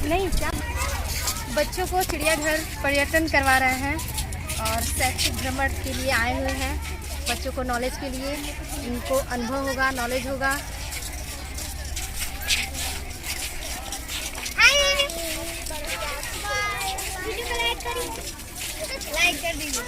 नहीं क्या बच्चों को चिड़ियाघर पर्यटन करवा रहे हैं और शैक्षिक भ्रमण के लिए आए हुए हैं। बच्चों को नॉलेज के लिए, इनको अनुभव होगा, नॉलेज होगा। लाइक कर दीजिए।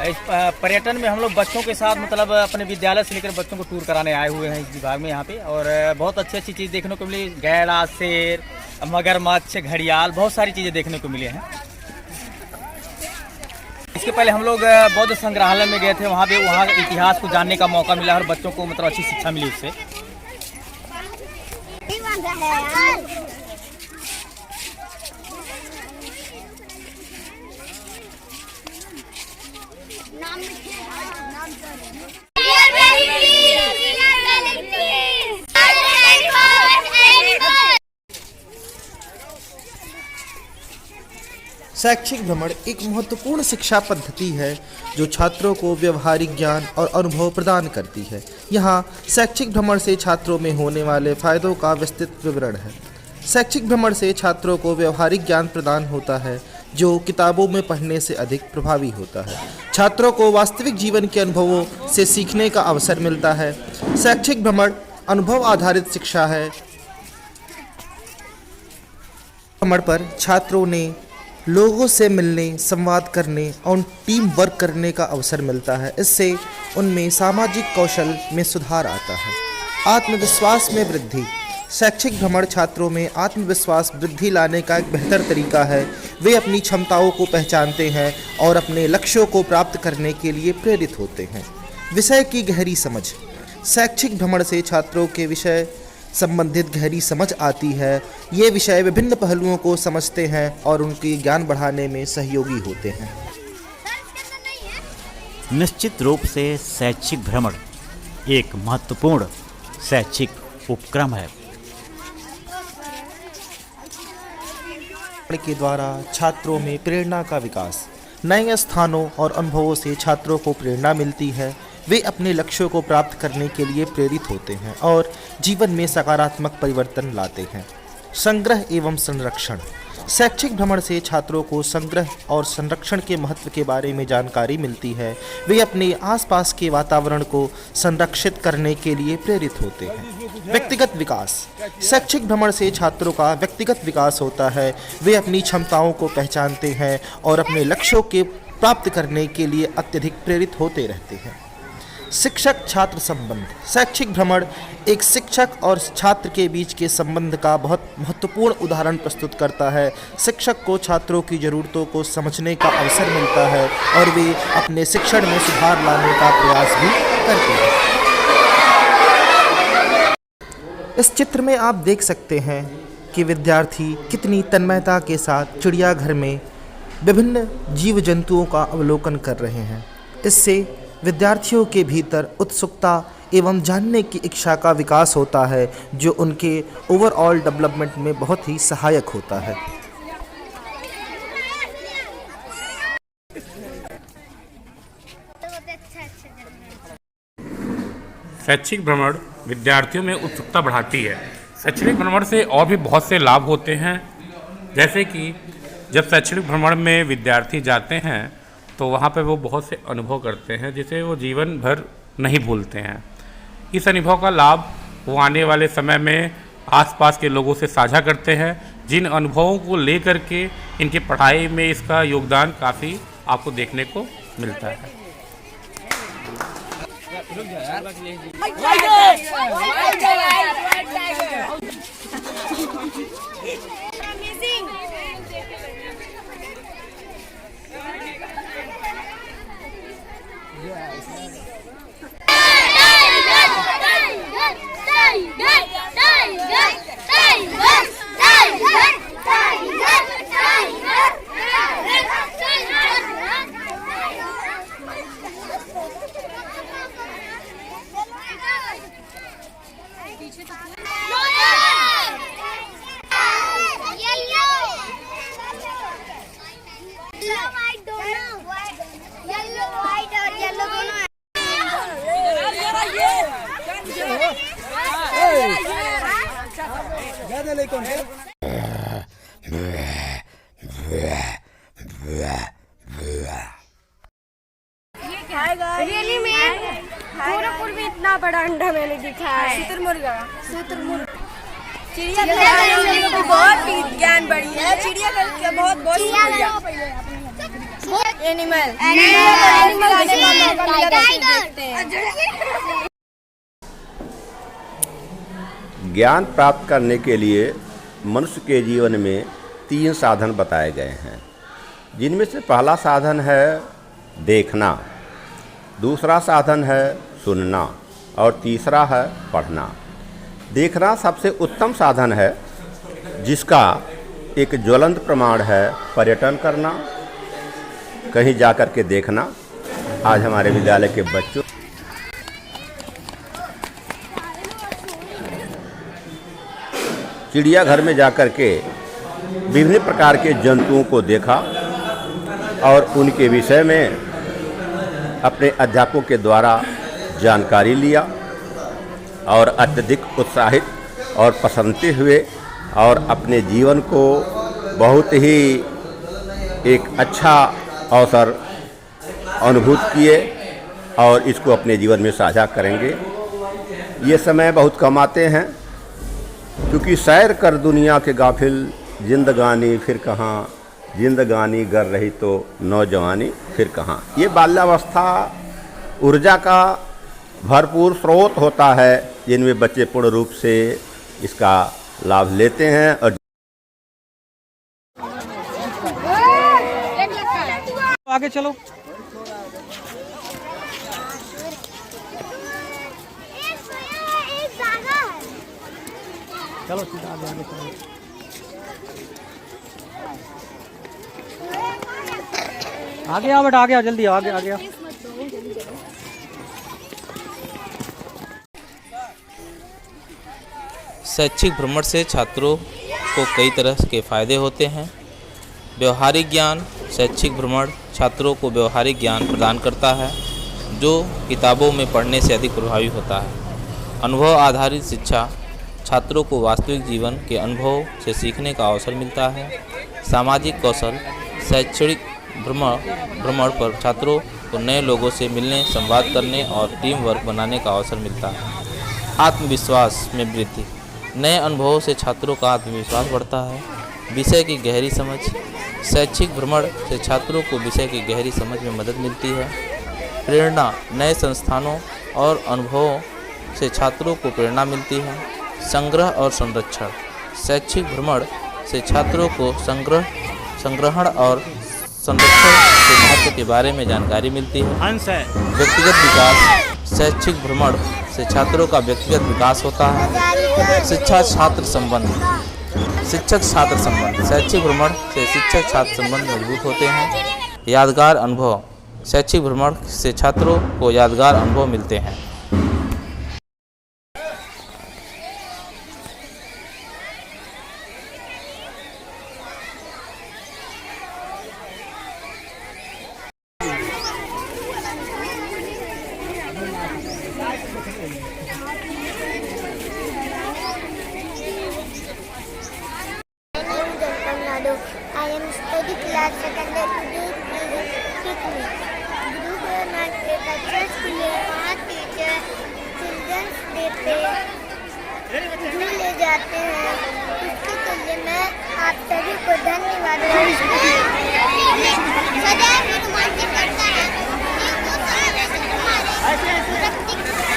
इस पर्यटन में हम लोग बच्चों के साथ मतलब अपने विद्यालय से लेकर बच्चों को टूर कराने आए हुए हैं इस विभाग में यहाँ पे। और बहुत अच्छी अच्छी चीज़ देखने को मिली, गैंडा, शेर, मगरमच्छ, घड़ियाल, बहुत सारी चीज़ें देखने को मिली हैं। इसके पहले हम लोग बौद्ध संग्रहालय में गए थे, वहाँ इतिहास को जानने का मौका मिला और बच्चों को मतलब अच्छी शिक्षा मिली उससे। शैक्षिक भ्रमण एक महत्वपूर्ण शिक्षा पद्धति है जो छात्रों को व्यवहारिक ज्ञान और अनुभव प्रदान करती है। यहाँ शैक्षिक भ्रमण से छात्रों में होने वाले फायदों का विस्तृत विवरण है। शैक्षिक भ्रमण से छात्रों को व्यवहारिक ज्ञान प्रदान होता है जो किताबों में पढ़ने से अधिक प्रभावी होता है। छात्रों को वास्तविक जीवन के अनुभवों से सीखने का अवसर मिलता है। शैक्षिक भ्रमण अनुभव आधारित शिक्षा है। भ्रमण पर छात्रों ने लोगों से मिलने, संवाद करने और टीम वर्क करने का अवसर मिलता है। इससे उनमें सामाजिक कौशल में सुधार आता है। आत्मविश्वास में वृद्धि। शैक्षिक भ्रमण छात्रों में आत्मविश्वास वृद्धि लाने का एक बेहतर तरीका है। वे अपनी क्षमताओं को पहचानते हैं और अपने लक्ष्यों को प्राप्त करने के लिए प्रेरित होते हैं। विषय की गहरी समझ। शैक्षिक भ्रमण से छात्रों के विषय संबंधित गहरी समझ आती है। ये विषय विभिन्न पहलुओं को समझते हैं और उनकी ज्ञान बढ़ाने में सहयोगी होते हैं। निश्चित रूप से शैक्षिक भ्रमण एक महत्वपूर्ण शैक्षिक उपक्रम है। के द्वारा छात्रों में प्रेरणा का विकास। नए स्थानों और अनुभवों से छात्रों को प्रेरणा मिलती है। वे अपने लक्ष्यों को प्राप्त करने के लिए प्रेरित होते हैं और जीवन में सकारात्मक परिवर्तन लाते हैं। संग्रह एवं संरक्षण। शैक्षिक भ्रमण से छात्रों को संग्रह और संरक्षण के महत्व के बारे में जानकारी मिलती है। वे अपने आसपास के वातावरण को संरक्षित करने के लिए प्रेरित होते हैं। व्यक्तिगत विकास। शैक्षिक भ्रमण से छात्रों का व्यक्तिगत विकास होता है। वे अपनी क्षमताओं को पहचानते हैं और अपने लक्ष्यों के प्राप्त करने के लिए अत्यधिक प्रेरित होते रहते हैं। शिक्षक छात्र संबंध। शैक्षिक भ्रमण एक शिक्षक और छात्र के बीच के संबंध का बहुत महत्वपूर्ण उदाहरण प्रस्तुत करता है। शिक्षक को छात्रों की ज़रूरतों को समझने का अवसर मिलता है और वे अपने शिक्षण में सुधार लाने का प्रयास भी करते हैं। इस चित्र में आप देख सकते हैं कि विद्यार्थी कितनी तन्मयता के साथ चिड़ियाघर में विभिन्न जीव जंतुओं का अवलोकन कर रहे हैं। इससे विद्यार्थियों के भीतर उत्सुकता एवं जानने की इच्छा का विकास होता है जो उनके ओवरऑल डेवलपमेंट में बहुत ही सहायक होता है। शैक्षिक भ्रमण विद्यार्थियों में उत्सुकता बढ़ाती है। शैक्षणिक भ्रमण से और भी बहुत से लाभ होते हैं, जैसे कि जब शैक्षणिक भ्रमण में विद्यार्थी जाते हैं तो वहाँ पे वो बहुत से अनुभव करते हैं जिसे वो जीवन भर नहीं भूलते हैं। इस अनुभव का लाभ वो आने वाले समय में आसपास के लोगों से साझा करते हैं, जिन अनुभवों को लेकर के इनकी पढ़ाई में इसका योगदान काफ़ी आपको देखने को मिलता है। रियली में गोरखपुर में इतना बड़ा अंडा मैंने देखा है। शुतुरमुर्ग चिड़ियाघर बहुत ज्ञान बढ़ी है। चिड़ियाघर का बहुत एनिमल ज्ञान प्राप्त करने के लिए मनुष्य के जीवन में 3 साधन बताए गए हैं, जिनमें से पहला साधन है देखना, दूसरा साधन है सुनना और तीसरा है पढ़ना। देखना सबसे उत्तम साधन है, जिसका एक ज्वलंत प्रमाण है पर्यटन करना, कहीं जाकर के देखना। आज हमारे विद्यालय के बच्चों चिड़ियाघर में जाकर के विभिन्न प्रकार के जंतुओं को देखा और उनके विषय में अपने अध्यापकों के द्वारा जानकारी लिया और अत्यधिक उत्साहित और पसंदीदा हुए और अपने जीवन को बहुत ही एक अच्छा अवसर अनुभूत किए और इसको अपने जीवन में साझा करेंगे। ये समय बहुत कम आते हैं, क्योंकि सैर कर दुनिया के गाफिल, जिंदगानी फिर कहाँ, जिंदगानी गर रही तो नौजवानी फिर कहाँ। ये बाल्यावस्था ऊर्जा का भरपूर स्रोत होता है, जिनमें बच्चे पूर्ण रूप से इसका लाभ लेते हैं। और आगे चलो। चलो सीधा आगे आगे चलो। आगे आओ बेटा, आगे आओ, जल्दी आओ, आगे आगे आओ। शैक्षिक भ्रमण से छात्रों को कई तरह के फायदे होते हैं। व्यवहारिक ज्ञान। शैक्षिक भ्रमण छात्रों को व्यवहारिक ज्ञान प्रदान करता है, जो किताबों में पढ़ने से अधिक प्रभावी होता है। अनुभव आधारित शिक्षा। छात्रों को वास्तविक जीवन के अनुभव से सीखने का अवसर मिलता है। सामाजिक कौशल। शैक्षणिक भ्रमण पर छात्रों को नए लोगों से मिलने, संवाद करने और टीम वर्क बनाने का अवसर मिलता है। आत्मविश्वास में वृद्धि। नए अनुभवों से छात्रों का आत्मविश्वास बढ़ता है। विषय की गहरी समझ। शैक्षिक भ्रमण से छात्रों को विषय की गहरी समझ में मदद मिलती है। प्रेरणा। नए संस्थानों और अनुभवों से छात्रों को प्रेरणा मिलती है। संग्रह और संरक्षण। शैक्षिक भ्रमण से छात्रों को संग्रहण और संरक्षण के महत्व के बारे में जानकारी मिलती है। व्यक्तिगत विकास। शैक्षिक भ्रमण से छात्रों का व्यक्तिगत विकास होता है। शिक्षक छात्र संबंध। शैक्षिक भ्रमण से शिक्षक छात्र संबंध मजबूत होते हैं। यादगार अनुभव। शैक्षिक भ्रमण से छात्रों को यादगार अनुभव मिलते हैं। I am study class secondary today. Pick me. Guru Nanak एक अच्छा स्कूल है, वहाँ टीचर चिल्ड्रंस डे पे झूले जाते हैं। उसके लिए मैं आप सभी को धन्यवाद सदैव रोमांचित करता है।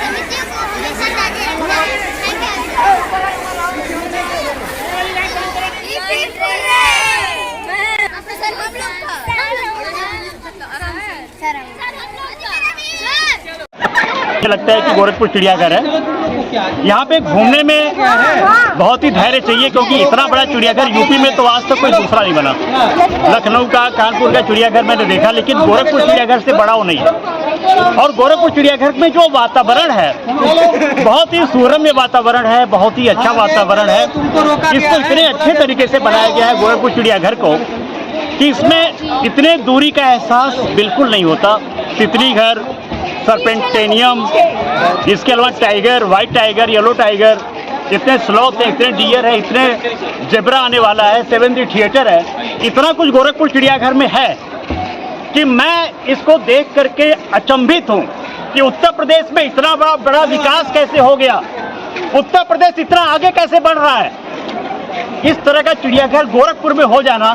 समितियों को हमेशा ताज़ा रखता है। मुझे लगता है कि गोरखपुर चिड़ियाघर है। यहाँ पे घूमने में बहुत ही धैर्य चाहिए, क्योंकि इतना बड़ा चिड़ियाघर यूपी में तो आज तक कोई दूसरा नहीं बना। लखनऊ का, कानपुर का चिड़ियाघर मैंने देखा, लेकिन गोरखपुर चिड़ियाघर से बड़ा वो नहीं है। और गोरखपुर चिड़ियाघर में जो वातावरण है, बहुत ही सुरम्य वातावरण है, बहुत ही अच्छा वातावरण है। इसको इतने अच्छे तरीके से बनाया गया है गोरखपुर चिड़ियाघर को, कि इसमें इतने दूरी का एहसास बिल्कुल नहीं होता। तितली घर, सर्पेंटेनियम, इसके अलावा tiger, white tiger, yellow tiger, इतने स्लॉथ है, इतने डियर है, इतने जेब्रा आने वाला है, 7D थिएटर है, इतना कुछ गोरखपुर चिड़ियाघर में है कि मैं इसको देख करके अचंभित हूँ कि उत्तर प्रदेश में इतना बड़ा विकास कैसे हो गया, उत्तर प्रदेश इतना आगे कैसे बढ़ रहा है। इस तरह का चिड़ियाघर गोरखपुर में हो जाना,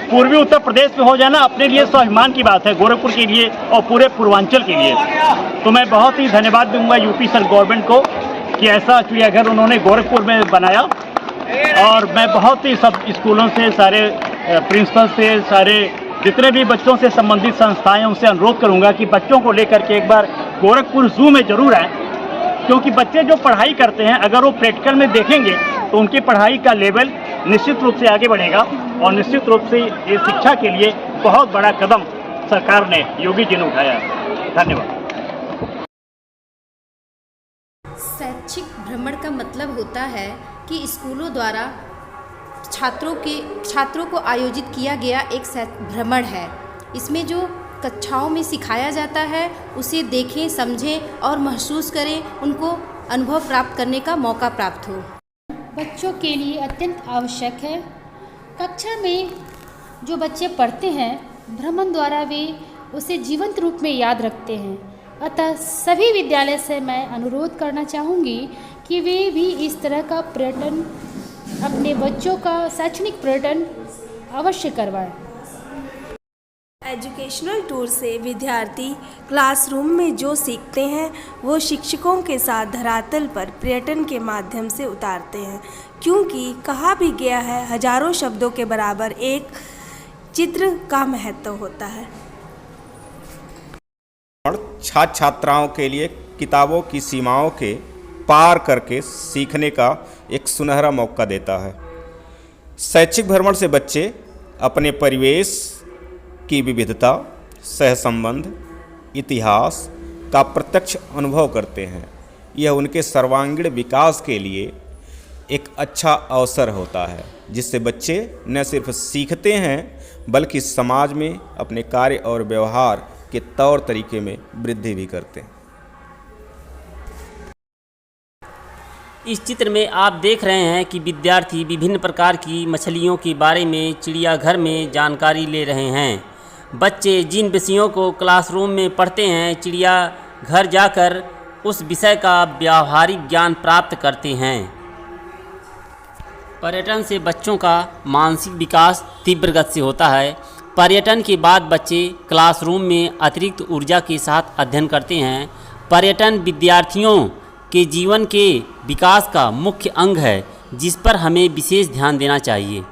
पूर्वी उत्तर प्रदेश में हो जाना अपने लिए स्वाभिमान की बात है, गोरखपुर के लिए और पूरे पूर्वांचल के लिए। तो मैं बहुत ही धन्यवाद दूंगा यूपी सर गवर्नमेंट को कि ऐसा चिड़ियाघर उन्होंने गोरखपुर में बनाया। और मैं बहुत ही सब स्कूलों से, सारे प्रिंसिपल से, सारे जितने भी बच्चों से संबंधित संस्थाएं, उनसे अनुरोध करूंगा कि बच्चों को लेकर के एक बार गोरखपुर जू में जरूर आए, क्योंकि बच्चे जो पढ़ाई करते हैं अगर वो प्रैक्टिकल में देखेंगे तो उनकी पढ़ाई का लेवल निश्चित रूप से आगे बढ़ेगा और निश्चित रूप से ये शिक्षा के लिए बहुत बड़ा कदम सरकार ने, योगी जी ने उठाया है। धन्यवाद। शैक्षिक भ्रमण का मतलब होता है कि स्कूलों द्वारा छात्रों को आयोजित किया गया एक भ्रमण है। इसमें जो कक्षाओं में सिखाया जाता है उसे देखें, समझें और महसूस करें, उनको अनुभव प्राप्त करने का मौका प्राप्त हो। बच्चों के लिए अत्यंत आवश्यक है। कक्षा में जो बच्चे पढ़ते हैं, भ्रमण द्वारा वे उसे जीवंत रूप में याद रखते हैं। अतः सभी विद्यालय से मैं अनुरोध करना चाहूँगी कि वे भी इस तरह का पर्यटन, अपने बच्चों का शैक्षणिक पर्यटन अवश्य करवाएं। एजुकेशनल टूर से विद्यार्थी क्लासरूम में जो सीखते हैं वो शिक्षकों के साथ धरातल पर पर्यटन के माध्यम से उतारते हैं, क्योंकि कहा भी गया है हजारों शब्दों के बराबर एक चित्र का महत्व होता है। छात्र छात्राओं के लिए किताबों की सीमाओं के पार करके सीखने का एक सुनहरा मौका देता है। शैक्षिक भ्रमण से बच्चे अपने परिवेश की विविधता, सहसंबंध, इतिहास का प्रत्यक्ष अनुभव करते हैं। यह उनके सर्वांगीण विकास के लिए एक अच्छा अवसर होता है, जिससे बच्चे न सिर्फ सीखते हैं बल्कि समाज में अपने कार्य और व्यवहार के तौर तरीके में वृद्धि भी करते हैं। इस चित्र में आप देख रहे हैं कि विद्यार्थी विभिन्न प्रकार की मछलियों के बारे में चिड़ियाघर में जानकारी ले रहे हैं। बच्चे जिन विषयों को क्लासरूम में पढ़ते हैं, चिड़ियाघर जाकर उस विषय का व्यावहारिक ज्ञान प्राप्त करते हैं। पर्यटन से बच्चों का मानसिक विकास तीव्र गति से होता है। पर्यटन के बाद बच्चे क्लासरूम में अतिरिक्त ऊर्जा के साथ अध्ययन करते हैं। पर्यटन विद्यार्थियों के जीवन के विकास का मुख्य अंग है, जिस पर हमें विशेष ध्यान देना चाहिए।